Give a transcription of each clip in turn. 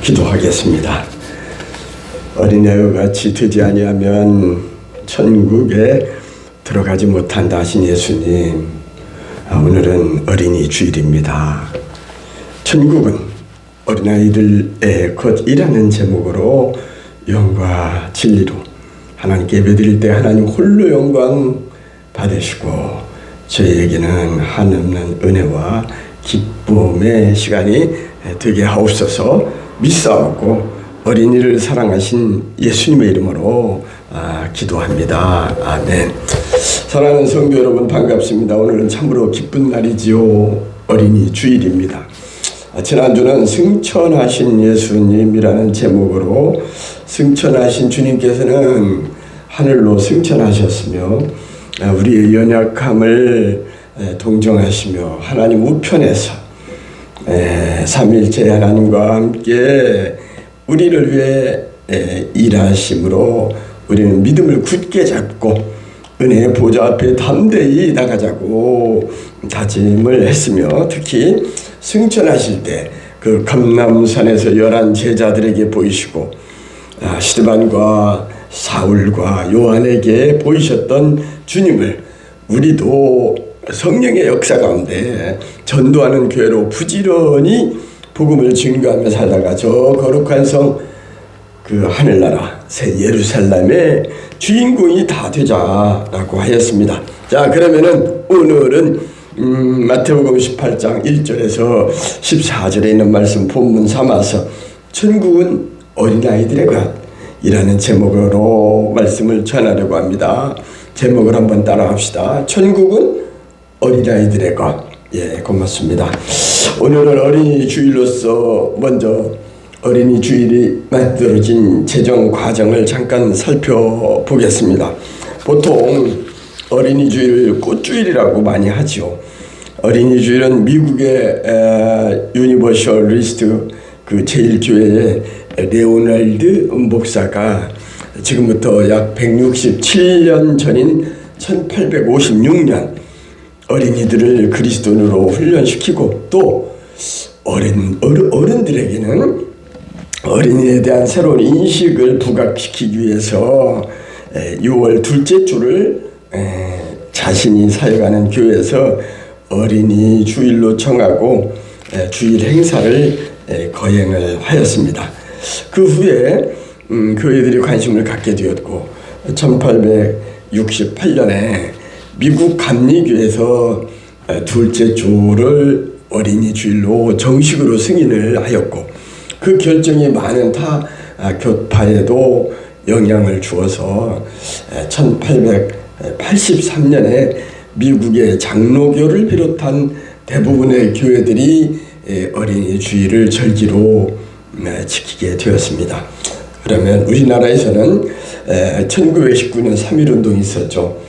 기도하겠습니다. 어린애와 같이 되지 아니하면 천국에 들어가지 못한다 하신 예수님, 오늘은 어린이 주일입니다. 천국은 어린아이들의 것이라는 제목으로 영과 진리로 하나님께 예배드릴 때 하나님 홀로 영광 받으시고 저희에게는 한없는 은혜와 기쁨의 시간이 되게 하옵소서. 믿사옵고 어린이를 사랑하신 예수님의 이름으로 기도합니다. 아멘. 사랑하는 성도 여러분, 반갑습니다. 오늘은 참으로 기쁜 날이지요. 어린이 주일입니다. 지난주는 승천하신 예수님이라는 제목으로 승천하신 주님께서는 하늘로 승천하셨으며 우리의 연약함을 동정하시며 하나님 우편에서 삼위일체 하나님과 함께 우리를 위해 일하심으로 우리는 믿음을 굳게 잡고 은혜의 보좌 앞에 담대히 나가자고 다짐을 했으며, 특히 승천하실 때 그 감람산에서 11 제자들에게 보이시고 스데반과 사울과 요한에게 보이셨던 주님을 우리도 성령의 역사 가운데 전도하는 교회로 부지런히 복음을 증거하며 살다가 저 거룩한 성, 그 하늘나라 새 예루살렘의 주인공이 다 되자라고 하였습니다. 자, 그러면은 오늘은 마태복음 18장 1절에서 14절에 있는 말씀 본문 삼아서 천국은 어린아이들의 것이라는 제목으로 말씀을 전하려고 합니다. 제목을 한번 따라합시다. 천국은 어린아이들의 것. 예, 고맙습니다. 오늘은 어린이 주일로서 먼저 어린이 주일이 만들어진 제정 과정을 잠깐 살펴보겠습니다. 보통 어린이 주일을 꽃주일이라고 많이 하죠. 어린이 주일은 미국의 유니버셜리스트 그 제1교회의 레오날드 목사가 지금부터 약 167년 전인 1856년 어린이들을 그리스도인으로 훈련시키고 또 어른들에게는 어린이에 대한 새로운 인식을 부각시키기 위해서 6월 둘째 주를 자신이 사역하는 교회에서 어린이 주일로 정하고 주일 행사를 거행을 하였습니다. 그 후에 교회들이 관심을 갖게 되었고 1868년에 미국 감리교에서 둘째 주를 어린이 주일로 정식으로 승인을 하였고, 그 결정이 많은 타 교파에도 영향을 주어서 1883년에 미국의 장로교를 비롯한 대부분의 교회들이 어린이 주일을 절기로 지키게 되었습니다. 그러면 우리나라에서는 1919년 3.1운동이 있었죠.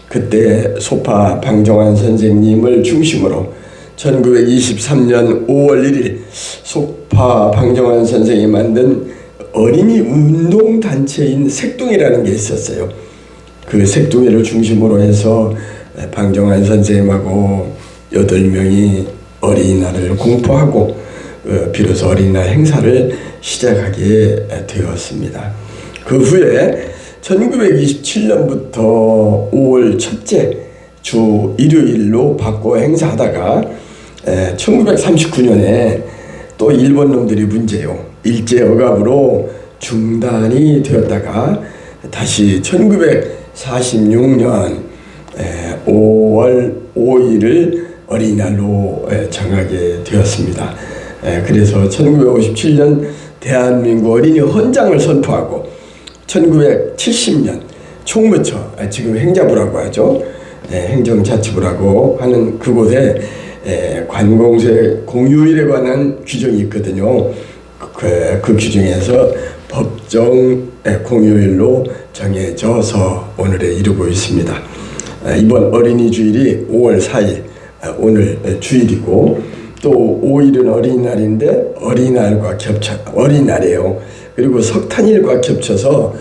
그때 소파 방정환 선생님을 중심으로 1923년 5월 1일 소파 방정환 선생이 만든 어린이 운동단체인 색동이라는 게 있었어요. 그 색동이를 중심으로 해서 방정환 선생님하고 8명이 어린이날을 공포하고 비로소 어린이날 행사를 시작하게 되었습니다. 그 후에 1927년부터 5월 첫째 주 일요일로 바꿔 행사하다가 1939년에 또 일본 놈들이 문제요. 일제 억압으로 중단이 되었다가 다시 1946년 5월 5일을 어린이날로 정하게 되었습니다. 그래서 1957년 대한민국 어린이 헌장을 선포하고 1970년 총무처, 지금 행자부라고 하죠. 행정자치부라고 하는 그곳에 관공서의 공휴일에 관한 규정이 있거든요. 그 규정에서 법정 공휴일로 정해져서 오늘에 이르고 있습니다. 이번 어린이 주일이 5월 4일 오늘 주일이고, 또 5일은 어린이날인데 어린이날과 어린이날이에요. 그리고 석탄일과 겹쳐서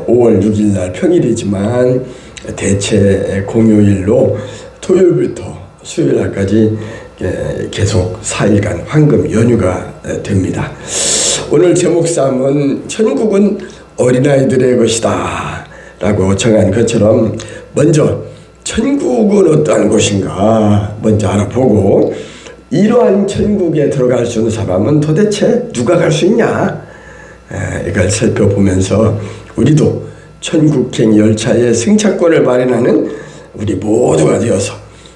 5월 6일 날 평일이지만 대체 공휴일로 토요일부터 수요일 날까지 계속 4일간 황금 연휴가 됩니다. 오늘 제목 삼은 천국은 어린아이들의 것이다 라고 정한 것처럼 먼저 천국은 어떠한 곳인가 먼저 알아보고 이러한 천국에 들어갈 수 있는 사람은 도대체 누가 갈 수 있냐 이걸 살펴보면서 우리도 천국행 열차의 승차권을 마련하는 우리 모두가 되어서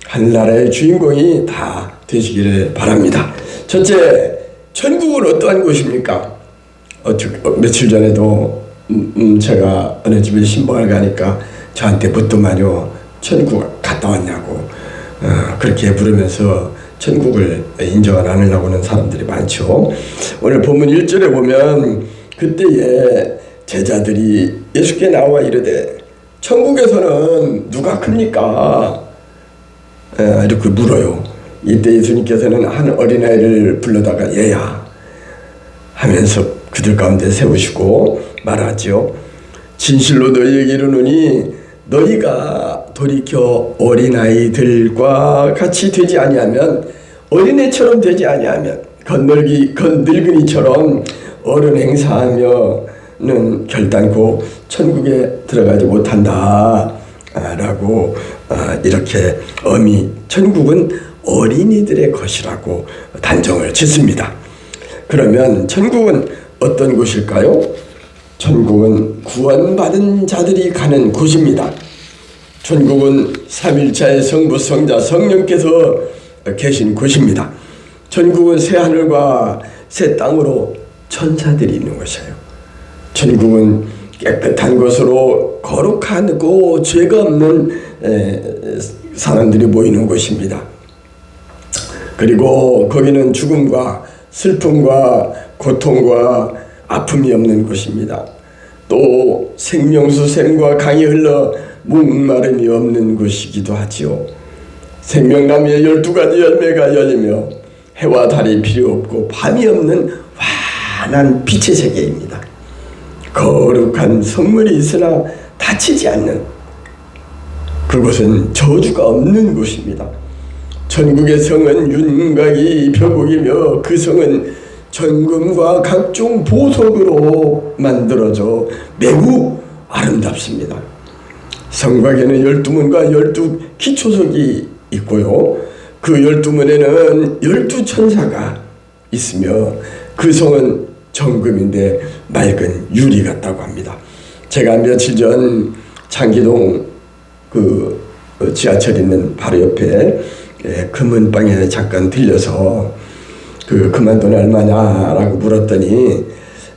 한나라의 주인공이 다 되시기를 바랍니다. 첫째, 천국은 어떠한 곳입니까? 며칠 전에도 제가 어느 집에 신방을 가니까 저한테 묻더만요. 천국 갔다 왔냐고 그렇게 물으면서 천국을 인정을 안 하려고 하는 사람들이 많죠. 오늘 본문 1절에 보면 그때에 제자들이 예수께 나와 이르되 천국에서는 누가 큽니까? 이렇게 물어요. 이때 예수님께서는 한 어린아이를 불러다가 얘야 하면서 그들 가운데 세우시고 말하죠. 진실로 너희에게 이르노니 너희가 돌이켜 어린아이들과 같이 되지 아니하면 어린애처럼 되지 아니하면 늙은이처럼 어른 행사하면은 결단코 천국에 들어가지 못한다 라고 이렇게 엄히 천국은 어린이들의 것이라고 단정을 짓습니다. 그러면 천국은 어떤 곳일까요? 천국은 구원받은 자들이 가는 곳입니다. 천국은 삼일차의 성부, 성자, 성령께서 계신 곳입니다. 천국은 새 하늘과 새 땅으로 천사들이 있는 곳이에요. 천국은 깨끗한 곳으로 거룩하고 죄가 없는 사람들이 모이는 곳입니다. 그리고 거기는 죽음과 슬픔과 고통과 아픔이 없는 곳입니다. 또 생명수 샘과 강이 흘러 목마름이 없는 곳이기도 하지요. 생명나무에 12가지 열매가 열리며 해와 달이 필요 없고 밤이 없는 환한 빛의 세계입니다. 거룩한 성물이 있으나 다치지 않는 그곳은 저주가 없는 곳입니다. 천국의 성은 윤곽이 표곡이며 그 성은 정금과 각종 보석으로 만들어져 매우 아름답습니다. 성곽에는 12문과 12기초석이 있고요. 그 12문에는 12천사가 있으며 그 성은 정금인데 맑은 유리 같다고 합니다. 제가 며칠 전 창기동 그 지하철 있는 바로 옆에 금은방에 잠깐 들려서 그 그만돈 얼마냐라고 물었더니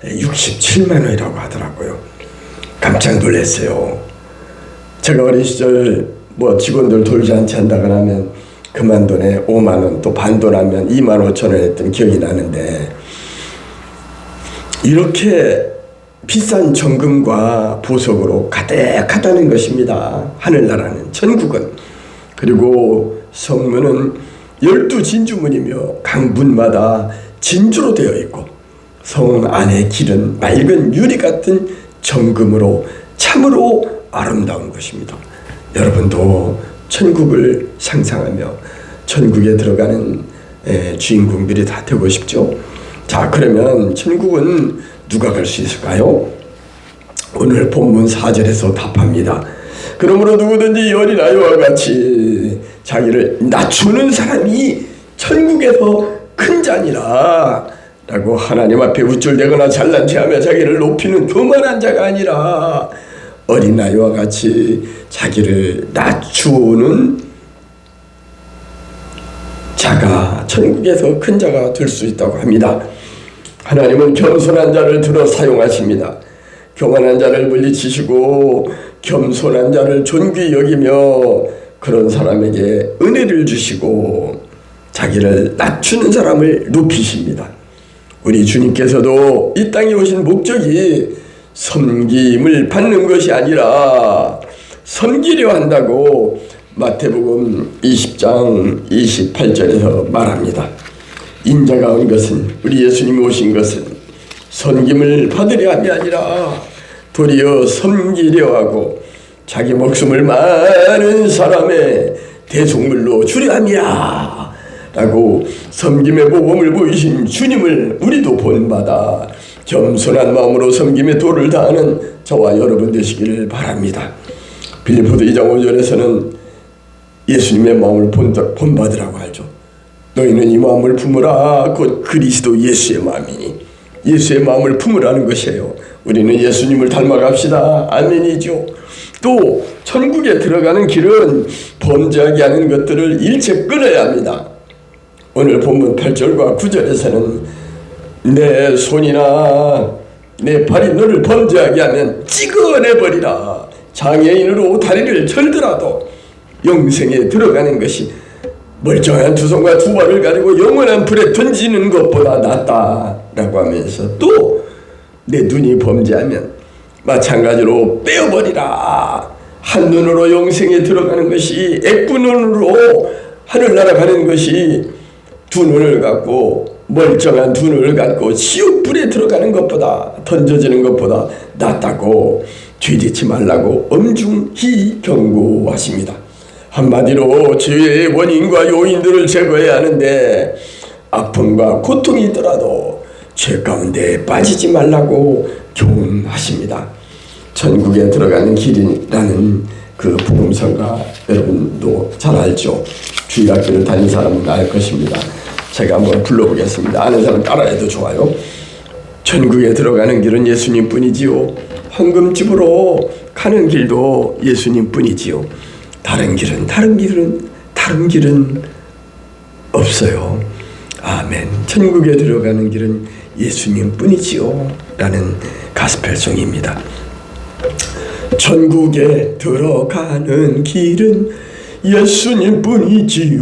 67만 원이라고 하더라고요. 깜짝 놀랐어요. 제가 어린 시절 뭐 직원들 돌잔치 한다고 하면 그만돈에 5만 원 또 반돈 하면 2만 5천 원 했던 기억이 나는데 이렇게 비싼 정금과 보석으로 가득하다는 것입니다. 하늘나라는 천국은. 그리고 성문은 12진주문이며 각 문마다 진주로 되어 있고 성 안의 길은 맑은 유리 같은 정금으로 참으로 아름다운 것입니다. 여러분도 천국을 상상하며 천국에 들어가는 주인공들이 다 되고 싶죠? 자, 그러면 천국은 누가 갈 수 있을까요? 오늘 본문 4절에서 답합니다. 그러므로 누구든지 어린아이와 같이 자기를 낮추는 사람이 천국에서 큰 자니라 라고 하나님 앞에 우쭐대거나 잘난 체하며 자기를 높이는 교만한 자가 아니라 어린아이와 같이 자기를 낮추는 자가 천국에서 큰 자가 될 수 있다고 합니다. 하나님은 겸손한 자를 들어 사용하십니다. 교만한 자를 물리치시고 겸손한 자를 존귀히 여기며 그런 사람에게 은혜를 주시고 자기를 낮추는 사람을 높이십니다. 우리 주님께서도 이 땅에 오신 목적이 섬김을 받는 것이 아니라 섬기려 한다고 마태복음 20장 28절에서 말합니다. 인자가 온 것은 우리 예수님이 오신 것은 섬김을 받으려 함이 아니라 도리어 섬기려 하고 자기 목숨을 많은 사람의 대속물로 주려 함이야 라고 섬김의 모범을 보이신 주님을 우리도 본받아 겸손한 마음으로 섬김의 도를 다하는 저와 여러분 되시기를 바랍니다. 빌립보서 2장 5절에서는 예수님의 마음을 본받으라고 하죠. 너희는 이 마음을 품으라. 곧 그리스도 예수의 마음이니 예수의 마음을 품으라는 것이에요. 우리는 예수님을 닮아갑시다. 아멘이죠. 또 천국에 들어가는 길은 범죄하게 하는 것들을 일체 끊어야 합니다. 오늘 본문 8절과 9절에서는 내 손이나 내 발이 너를 범죄하게 하면 찍어내버리라. 장애인으로 다리를 절더라도 영생에 들어가는 것이 멀쩡한 두 손과 두 발을 가지고 영원한 불에 던지는 것보다 낫다라고 하면서 또 내 눈이 범죄하면 마찬가지로 빼어버리라. 한 눈으로 영생에 들어가는 것이 애꾸눈으로 하늘나라 가는 것이 두 눈을 갖고 멀쩡한 두 눈을 갖고 지옥불에 들어가는 것보다 던져지는 것보다 낫다고 죄짓지 말라고 엄중히 경고하십니다. 한마디로 죄의 원인과 요인들을 제거해야 하는데 아픔과 고통이 있더라도 죄 가운데 빠지지 말라고 교훈하십니다. 천국에 들어가는 길이라는 그 복음성가 여러분도 잘 알죠. 주일학교를 다닌 사람은 알 것입니다. 제가 한번 불러보겠습니다. 아는 사람 따라해도 좋아요. 천국에 들어가는 길은 예수님 뿐이지요. 황금집으로 가는 길도 예수님 뿐이지요. 다른 길은 없어요. 아멘. 천국에 들어가는 길은 예수님 뿐이지요. 라는 가스펠송입니다. 천국에 들어가는 길은 예수님 뿐이지요.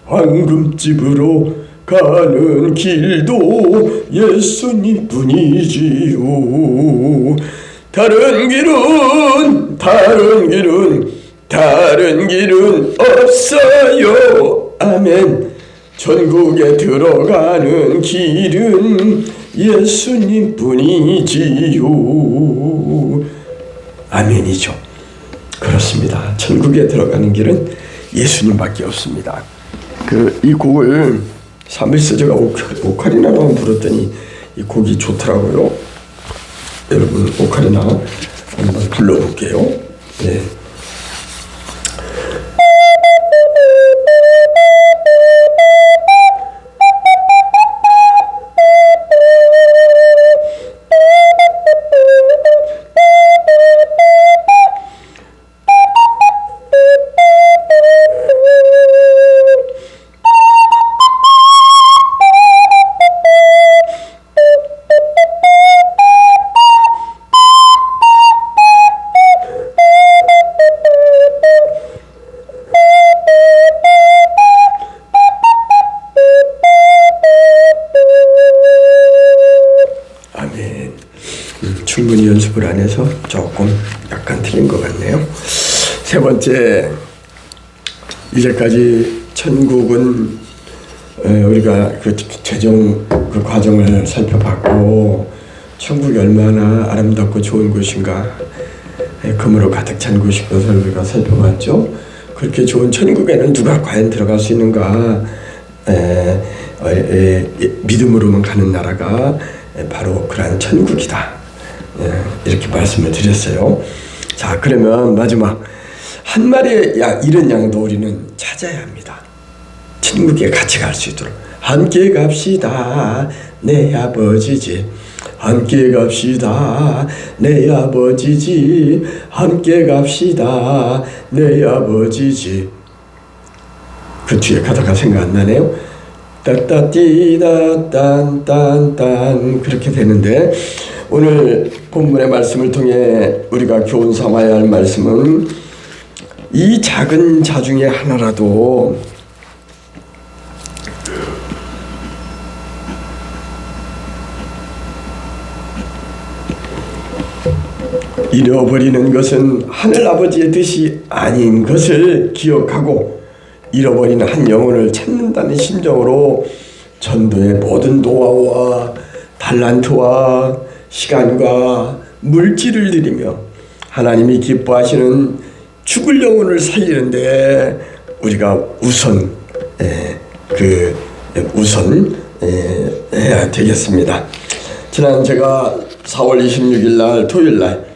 황금집으로 가는 길도 예수님 뿐이지요. 다른 길은 없어요. 아멘. 천국에 들어가는 길은 예수님 뿐이지요. 아멘이죠. 그렇습니다. 천국에 들어가는 길은 예수님밖에 없습니다. 이 곡을 사무엘서제가 오카리나로 불렀더니 이 곡이 좋더라고요. 여러분 오카리나 한번 불러볼게요. 네. 충분히 연습을 안 해서 조금 약간 틀린 것 같네요. 세 번째, 이제까지 천국은 우리가 그 최종 그 과정을 살펴봤고 천국이 얼마나 아름답고 좋은 곳인가, 금으로 가득 찬 곳인 것을 우리가 살펴봤죠. 그렇게 좋은 천국에는 누가 과연 들어갈 수 있는가? 믿음으로만 가는 나라가 바로 그러한 천국이다. 이렇게 말씀을 드렸어요. 자, 그러면 마지막 한 마리의 잃은 양도 우리는 찾아야 합니다. 천국에 같이 갈 수 있도록 함께 갑시다. 내 아버지 집 함께 갑시다. 내 아버지 집 함께 갑시다. 내 아버지 집. 그 뒤에 가다가 생각 안 나네요. 따따띠다 딴딴딴 그렇게 되는데, 오늘 본문의 말씀을 통해 우리가 교훈 삼아야 할 말씀은 이 작은 자 중에 하나라도 잃어버리는 것은 하늘아버지의 뜻이 아닌 것을 기억하고 잃어버린 한 영혼을 찾는다는 심정으로 전도의 모든 노하우와 달란트와 시간과 물질을 들이며 하나님이 기뻐하시는 죽을 영혼을 살리는데 우리가 우선 해야 되겠습니다. 지난 제가 4월 26일 날 토요일 날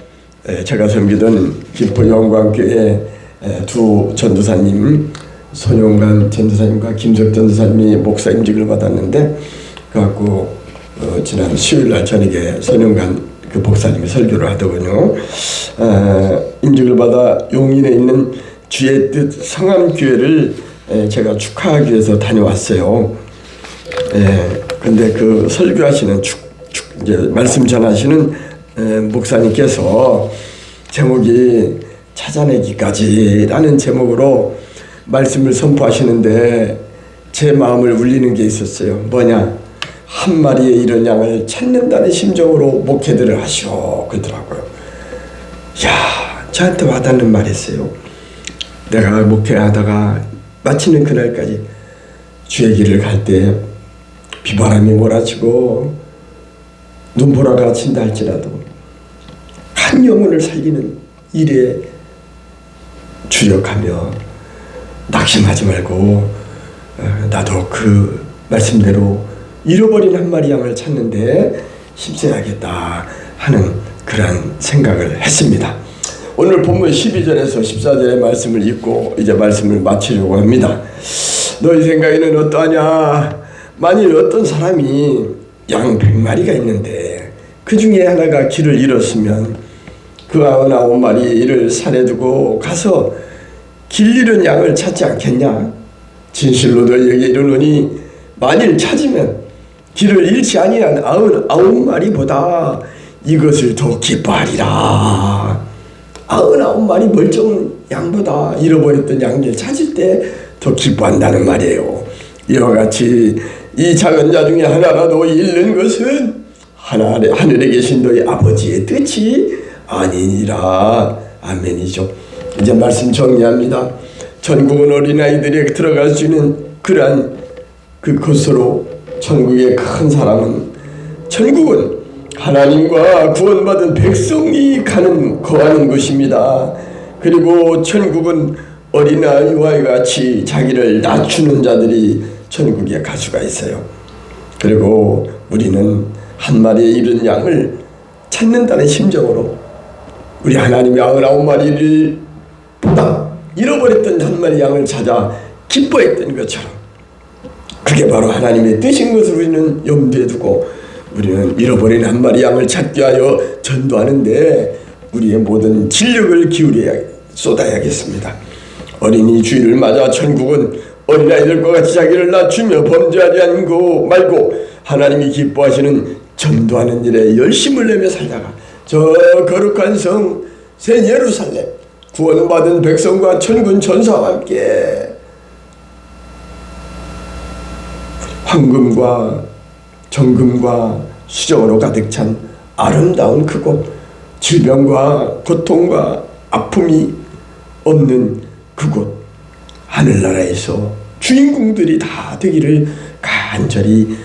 제가 섬기던 기포영광교회 두 전도사님, 손용관 전도사님과 김석 전도사님이 목사 임직을 받았는데, 그래갖고 지난 수요일 날 저녁에 손용관 그 목사님이 설교를 하더군요. 임직을 받아 용인에 있는 주의 뜻 성암교회를 제가 축하하기 위해서 다녀왔어요. 근데 그 설교하시는 이제 말씀 전하시는 목사님께서 제목이 찾아내기까지라는 제목으로 말씀을 선포하시는데 제 마음을 울리는 게 있었어요. 뭐냐? 한 마리의 이런 양을 찾는다는 심정으로 목회들을 하시오 그러더라고요. 야, 저한테 와닿는 말이었어요. 내가 목회하다가 마치는 그날까지 주의 길을 갈 때 비바람이 몰아치고 눈보라가 친다 할지라도 한 영혼을 살리는 일에 주력하며 낙심하지 말고 나도 그 말씀대로 잃어버린 한 마리 양을 찾는데 힘써야겠다 하는 그런 생각을 했습니다. 오늘 본문 12절에서 14절의 말씀을 읽고 이제 말씀을 마치려고 합니다. 너희 생각에는 어떠하냐? 만일 어떤 사람이 양 100마리가 있는데 그 중에 하나가 길을 잃었으면 그 99마리를 산에 두고 가서 길 잃은 양을 찾지 않겠냐? 진실로 너희에게 이르노니 만일 찾으면 길을 잃지 아니한 99마리보다 이것을 더 기뻐하리라. 99마리 멀쩡한 양보다 잃어버렸던 양을 찾을 때 더 기뻐한다는 말이에요. 이와 같이 이 작은 자 중에 하나라도 잃는 것은 하늘에 계신 너희 아버지의 뜻이 아니니라. 아멘이죠. 이제 말씀 정리합니다. 천국은 어린아이들이 들어갈 수 있는 그러한 그곳으로 천국의 큰 사람은, 천국은 하나님과 구원받은 백성이 거하는 것입니다. 그리고 천국은 어린아이와 같이 자기를 낮추는 자들이 천국에 갈 수가 있어요. 그리고 우리는 한 마리의 잃은 양을 찾는다는 심정으로 우리 하나님이 99마리를 보다 잃어버렸던 한 마리 양을 찾아 기뻐했던 것처럼, 그게 바로 하나님의 뜻인 것을 우리는 염두에 두고 우리는 잃어버린 한 마리 양을 찾기 위하여 전도하는데 우리의 모든 진력을 쏟아야겠습니다. 어린이 주일을 맞아 천국은 어린아이들과 같이 자기를 낮추며 범죄하지 않고 말고 하나님이 기뻐하시는 전도하는 일에 열심을 내며 살다가 저 거룩한 성 새 예루살렘 구원받은 백성과 천군 천사와 함께 황금과 정금과 수정으로 가득 찬 아름다운 그곳, 질병과 고통과 아픔이 없는 그곳, 하늘나라에서 주인공들이 다 되기를 간절히